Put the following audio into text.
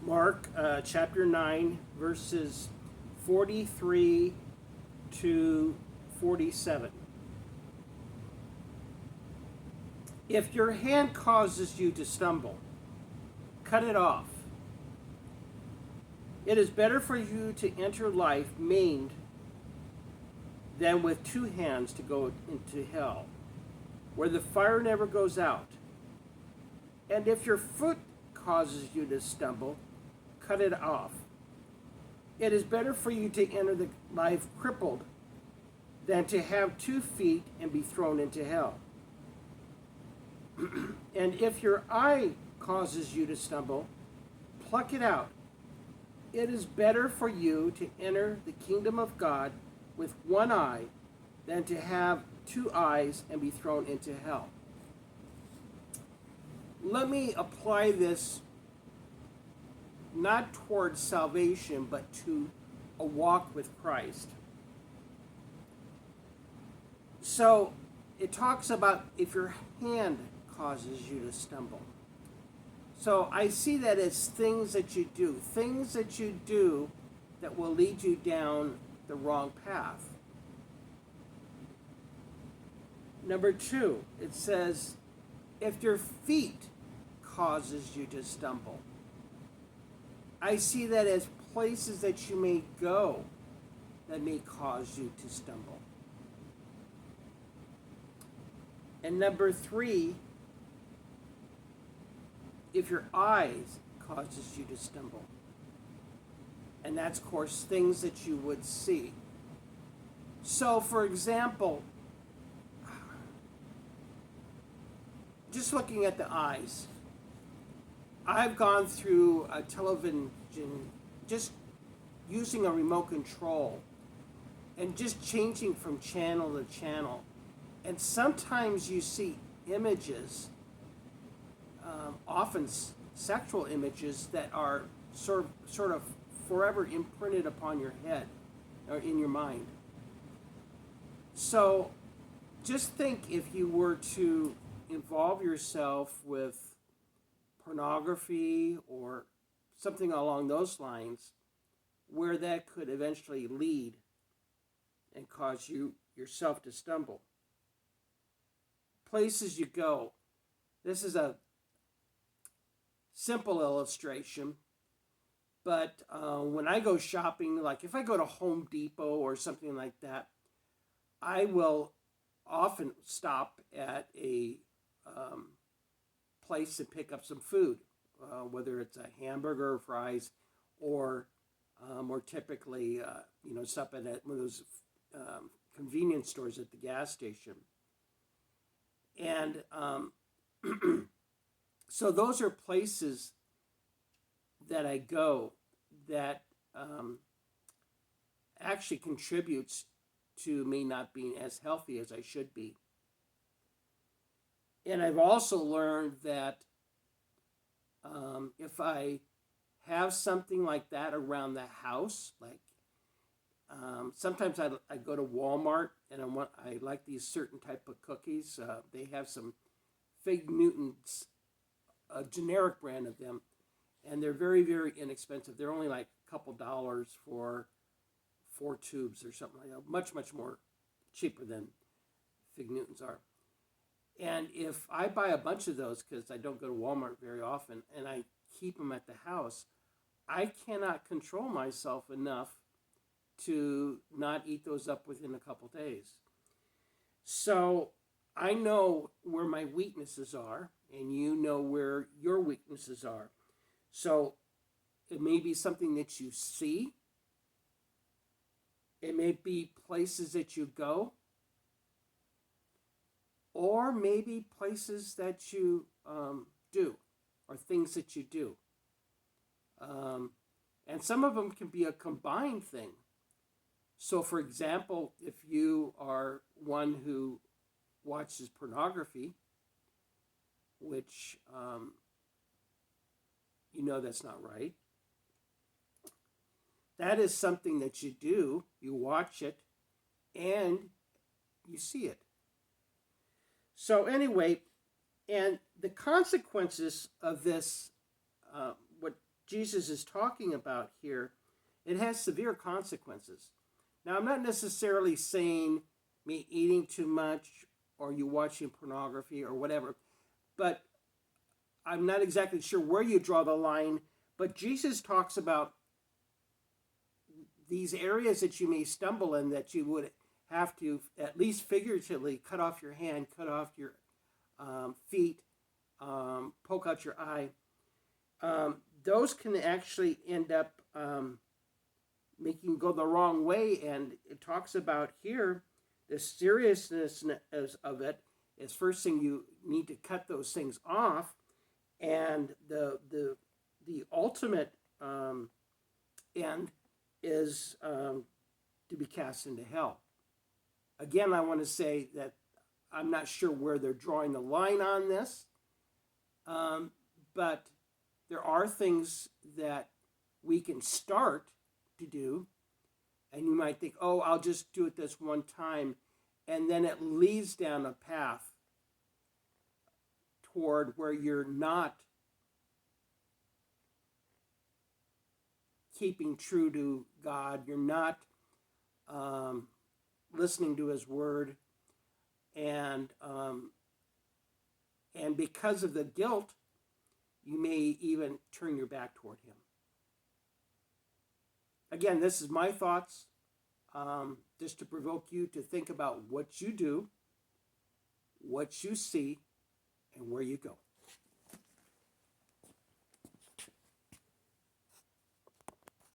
Mark chapter 9, verses 43 to 47. If your hand causes you to stumble, cut it off. It is better for you to enter life maimed than with two hands to go into hell, where the fire never goes out. And if your foot causes you to stumble, cut it off. It is better for you to enter the life crippled than to have 2 feet and be thrown into hell. And if your eye causes you to stumble, pluck it out. It is better for you to enter the kingdom of God with one eye than to have 2 eyes and be thrown into hell. Let me apply this not towards salvation, but to a walk with Christ. So it talks about if your hand causes you to stumble. So I see that as things that you do that will lead you down the wrong path. Number 2, it says, if your feet causes you to stumble. I see that as places that you may go that may cause you to stumble. And number 3, if your eyes causes you to stumble. And that's, of course, things that you would see. So, for example, just looking at the eyes, I've gone through a television, just using a remote control and just changing from channel to channel. And sometimes you see images, often sexual images, that are sort of forever imprinted upon your head or in your mind. So just think if you were to involve yourself with pornography or something along those lines, where that could eventually lead and cause you yourself to stumble. Places you go. This is a simple illustration, but when I go shopping, like if I go to Home Depot or something like that, I will often stop at a place to pick up some food, whether it's a hamburger or fries, or more typically, stop at one of those convenience stores at the gas station. And so those are places that I go that actually contributes to me not being as healthy as I should be. And I've also learned that if I have something like that around the house, like sometimes I go to Walmart and I like these certain type of cookies. They have some Fig Newtons, a generic brand of them, and they're very, very inexpensive. They're only like a couple dollars for 4 tubes or something like that. Much, much more cheaper than Fig Newtons are. And if I buy a bunch of those, because I don't go to Walmart very often, and I keep them at the house, I cannot control myself enough to not eat those up within a couple days. So I know where my weaknesses are, and you know where your weaknesses are. So it may be something that you see. It may be places that you go, or maybe places that you do, or things that you do. And some of them can be a combined thing. So, for example, if you are one who watches pornography, which that's not right, that is something that you do. You watch it, and you see it. So anyway, and the consequences of this, what Jesus is talking about here, it has severe consequences. Now, I'm not necessarily saying me eating too much or you watching pornography or whatever, but I'm not exactly sure where you draw the line. But Jesus talks about these areas that you may stumble in, that you would have to, at least figuratively, cut off your hand, cut off your feet, poke out your eye. Those can actually end up making you go the wrong way. And it talks about here the seriousness of it is, first thing, you need to cut those things off, and the ultimate end is to be cast into hell. Again, I want to say that I'm not sure where they're drawing the line on this, but there are things that we can start to do, and you might think, oh, I'll just do it this one time, and then it leads down a path toward where you're not keeping true to God, you're not listening to His Word, and because of the guilt, you may even turn your back toward Him. Again, this is my thoughts, just to provoke you to think about what you do, what you see, and where you go.